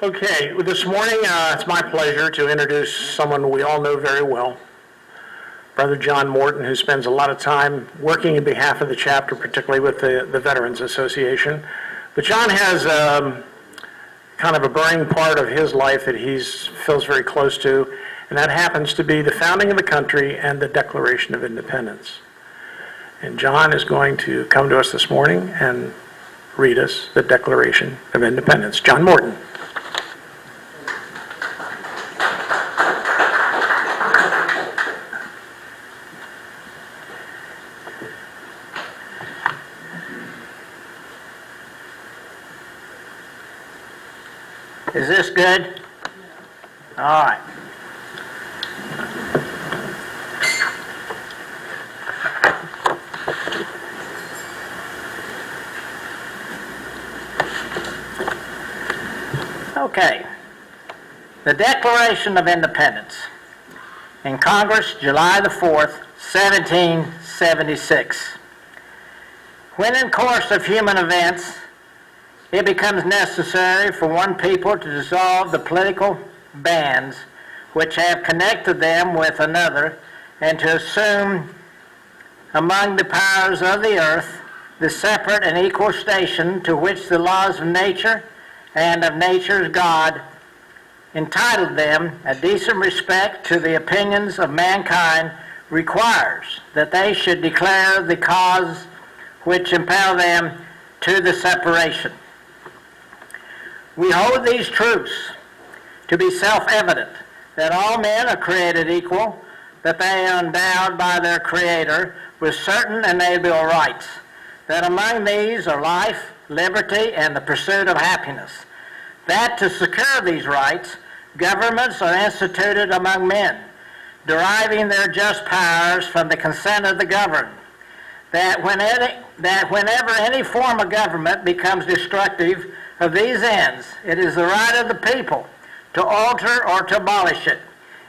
Okay, well, this morning it's my pleasure to introduce someone we all know very well, Brother John Morton, who spends a lot of time working in behalf of the chapter, particularly with the Veterans Association. But John has kind of a burning part of his life that he feels very close to, and that happens to be the founding of the country and the Declaration of Independence. And John is going to come to us this morning and read us the Declaration of Independence. John Morton. Is this good? All right. Okay. The Declaration of Independence in Congress, July the 4th, 1776. When in course of human events, it becomes necessary for one people to dissolve the political bands which have connected them with another, and to assume among the powers of the earth the separate and equal station to which the laws of nature and of nature's God entitled them, a decent respect to the opinions of mankind requires that they should declare the cause which impel them to the separation. We hold these truths to be self-evident, that all men are created equal, that they are endowed by their Creator with certain inalienable rights, that among these are life, liberty, and the pursuit of happiness, that to secure these rights, governments are instituted among men, deriving their just powers from the consent of the governed, that whenever any form of government becomes destructive of these ends, it is the right of the people to alter or to abolish it,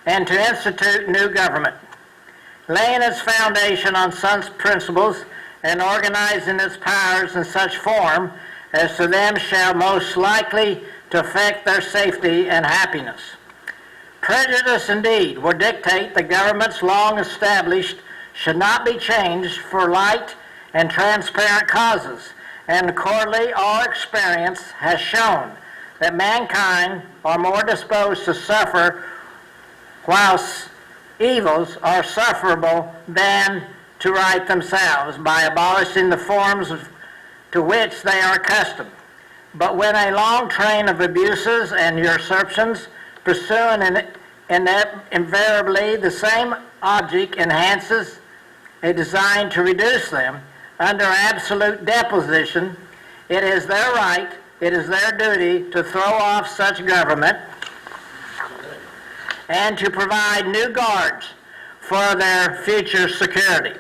and to institute new government, laying its foundation on such principles and organizing its powers in such form as to them shall most likely to affect their safety and happiness. Prejudice indeed will dictate the governments long established should not be changed for light and transparent causes, and accordingly all experience has shown that mankind are more disposed to suffer whilst evils are sufferable than to right themselves by abolishing the forms to which they are accustomed. But when a long train of abuses and usurpations pursuing invariably the same object enhances a design to reduce them under absolute deposition, it is their right, it is their duty to throw off such government and to provide new guards for their future security.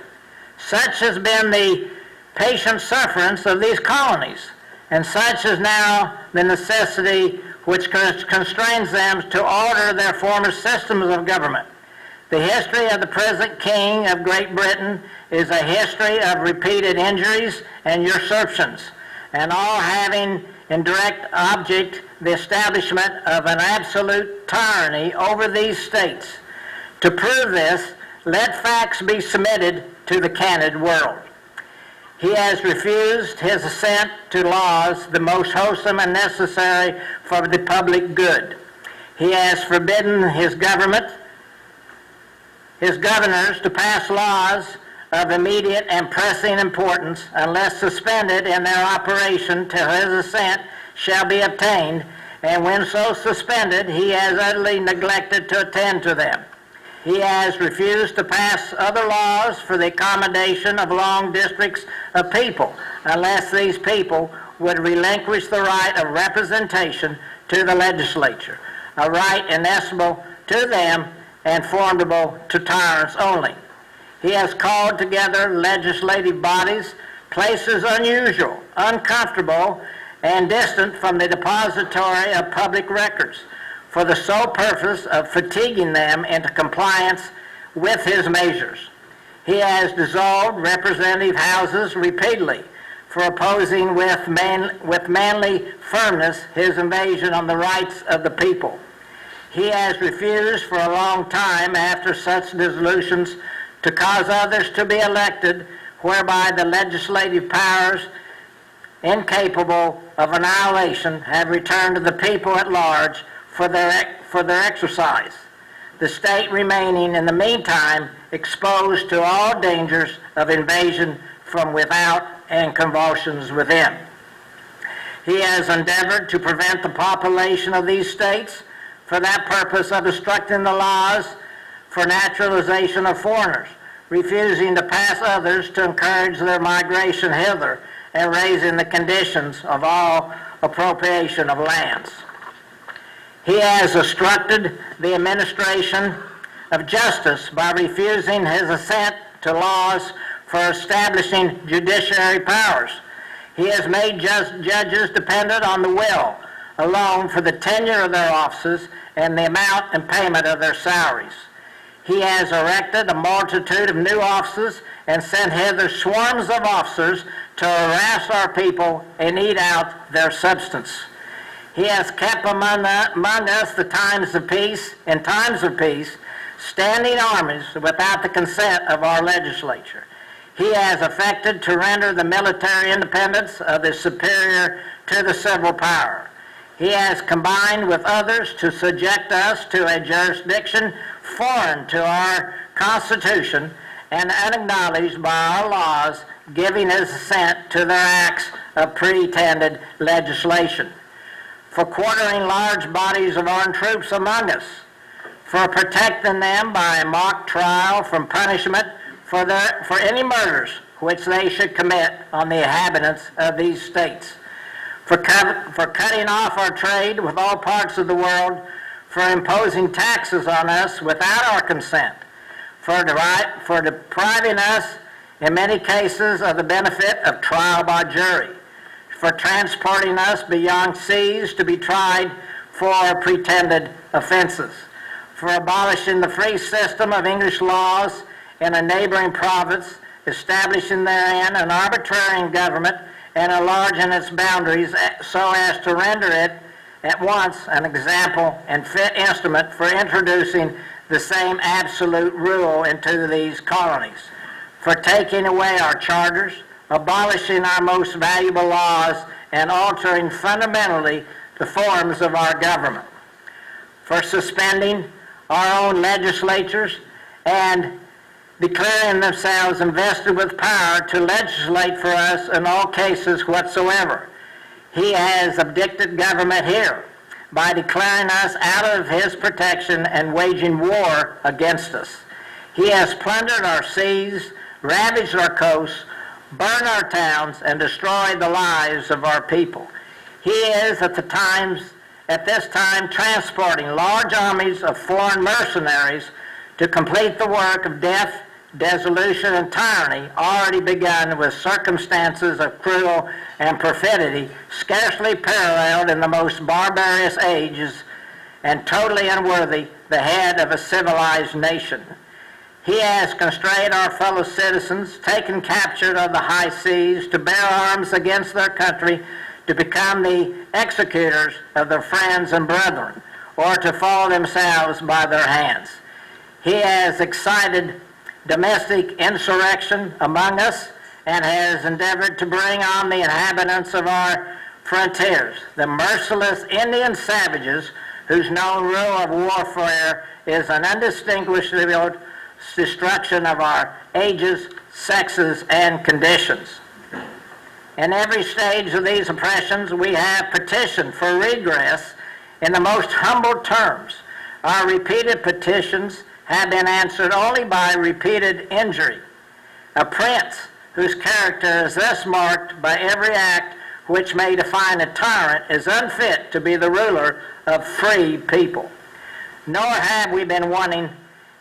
Such has been the patient sufferance of these colonies, and such is now the necessity which constrains them to alter their former systems of government. The history of the present King of Great Britain is a history of repeated injuries and usurpations, and all having in direct object the establishment of an absolute tyranny over these states. To prove this, let facts be submitted to the candid world. He has refused his assent to laws the most wholesome and necessary for the public good. He has forbidden his governors to pass laws of immediate and pressing importance unless suspended in their operation till his assent shall be obtained, and when so suspended, he has utterly neglected to attend to them. He has refused to pass other laws for the accommodation of long districts of people unless these people would relinquish the right of representation to the legislature, a right inestimable to them and formidable to tyrants only. He has called together legislative bodies, places unusual, uncomfortable, and distant from the depository of public records, for the sole purpose of fatiguing them into compliance with his measures. He has dissolved representative houses repeatedly, for opposing with manly firmness his invasion on the rights of the people. He has refused for a long time after such dissolutions to cause others to be elected, whereby the legislative powers incapable of annihilation have returned to the people at large for their exercise, the state remaining in the meantime exposed to all dangers of invasion from without and convulsions within. He has endeavored to prevent the population of these states for that purpose of obstructing the laws for naturalization of foreigners, refusing to pass others to encourage their migration hither, and raising the conditions of all appropriation of lands. He has obstructed the administration of justice by refusing his assent to laws for establishing judiciary powers. He has made judges dependent on the will alone for the tenure of their offices and the amount and payment of their salaries. He has erected a multitude of new offices and sent hither swarms of officers to harass our people and eat out their substance. He has kept among us the times of peace, standing armies without the consent of our legislature. He has affected to render the military independence of the superior to the civil power. He has combined with others to subject us to a jurisdiction foreign to our Constitution and unacknowledged by our laws, giving his assent to their acts of pretended legislation, for quartering large bodies of armed troops among us, for protecting them by mock trial from punishment for any murders which they should commit on the inhabitants of these states, for cutting off our trade with all parts of the world, for imposing taxes on us without our consent, for depriving us, in many cases, of the benefit of trial by jury, for transporting us beyond seas to be tried for pretended offenses, for abolishing the free system of English laws in a neighboring province, establishing therein an arbitrary government and enlarging its boundaries so as to render it at once an example and fit instrument for introducing the same absolute rule into these colonies, for taking away our charters, abolishing our most valuable laws, and altering fundamentally the forms of our government, for suspending our own legislatures and declaring themselves invested with power to legislate for us in all cases whatsoever. He has abdicated government here by declaring us out of his protection and waging war against us. He has plundered our seas, ravaged our coasts, burned our towns, and destroyed the lives of our people. He is at this time transporting large armies of foreign mercenaries to complete the work of death, dissolution, and tyranny already begun with circumstances of cruel and perfidy scarcely paralleled in the most barbarous ages and totally unworthy the head of a civilized nation. He has constrained our fellow citizens, taken capture of the high seas to bear arms against their country, to become the executors of their friends and brethren, or to fall themselves by their hands. He has excited domestic insurrection among us and has endeavored to bring on the inhabitants of our frontiers, the merciless Indian savages whose known rule of warfare is an undistinguishable destruction of our ages, sexes, and conditions. In every stage of these oppressions, we have petitioned for redress in the most humble terms. Our repeated petitions have been answered only by repeated injury. A prince whose character is thus marked by every act which may define a tyrant is unfit to be the ruler of free people. Nor have we been wanting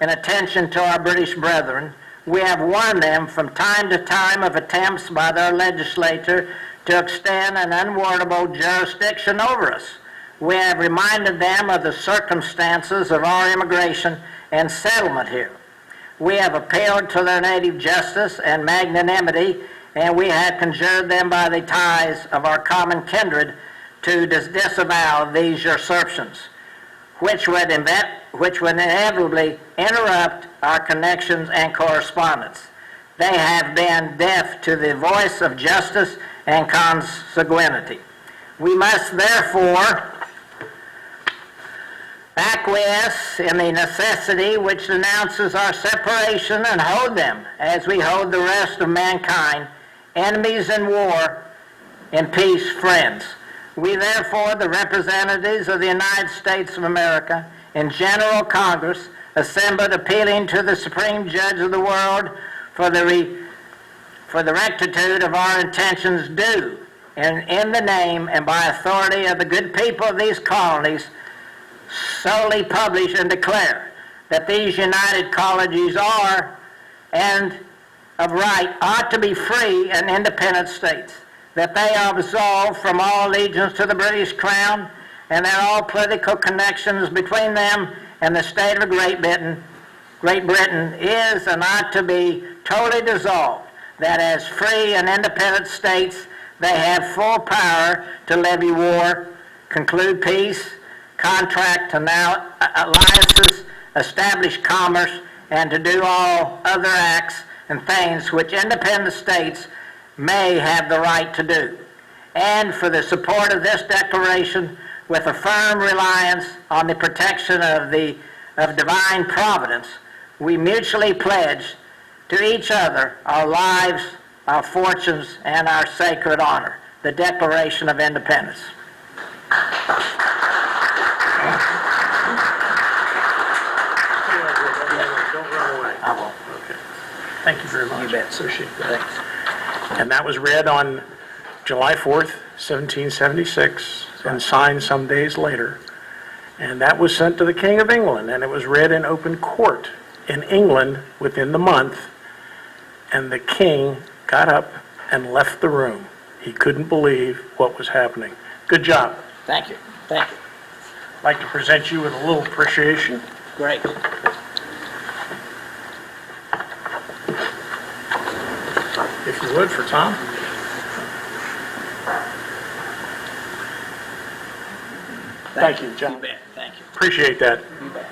in attention to our British brethren. We have warned them from time to time of attempts by their legislature to extend an unwarrantable jurisdiction over us. We have reminded them of the circumstances of our immigration and settlement here. We have appealed to their native justice and magnanimity and we have conjured them by the ties of our common kindred to disavow these usurpations, which would inevitably interrupt our connections and correspondence. They have been deaf to the voice of justice and consanguinity. We must therefore acquiesce in the necessity which announces our separation and hold them, as we hold the rest of mankind, enemies in war, in peace friends. We therefore, the representatives of the United States of America, in General Congress, assembled appealing to the Supreme Judge of the world for the rectitude of our intentions do, and in the name and by authority of the good people of these colonies, solely publish and declare that these united colonies are, and of right, ought to be free and independent states, that they are absolved from all allegiance to the British Crown, and that all political connections between them and the state of Great Britain is and ought to be totally dissolved, that as free and independent states they have full power to levy war, conclude peace, contract alliances, establish commerce, and to do all other acts and things which independent states may have the right to do. And for the support of this declaration, with a firm reliance on the protection of divine providence, we mutually pledge to each other our lives, our fortunes, and our sacred honor. The Declaration of Independence. Don't run away. I will. Okay. Thank you very much. You bet. Appreciate that. Thanks. And that was read on July 4th, 1776, and signed some days later. And that was sent to the King of England, and it was read in open court in England within the month. And the king got up and left the room. He couldn't believe what was happening. Good job. Thank you. Thank you. I'd like to present you with a little appreciation. Great. If you would, for Tom. Thank you, John. You bet. Thank you. Appreciate that. You bet.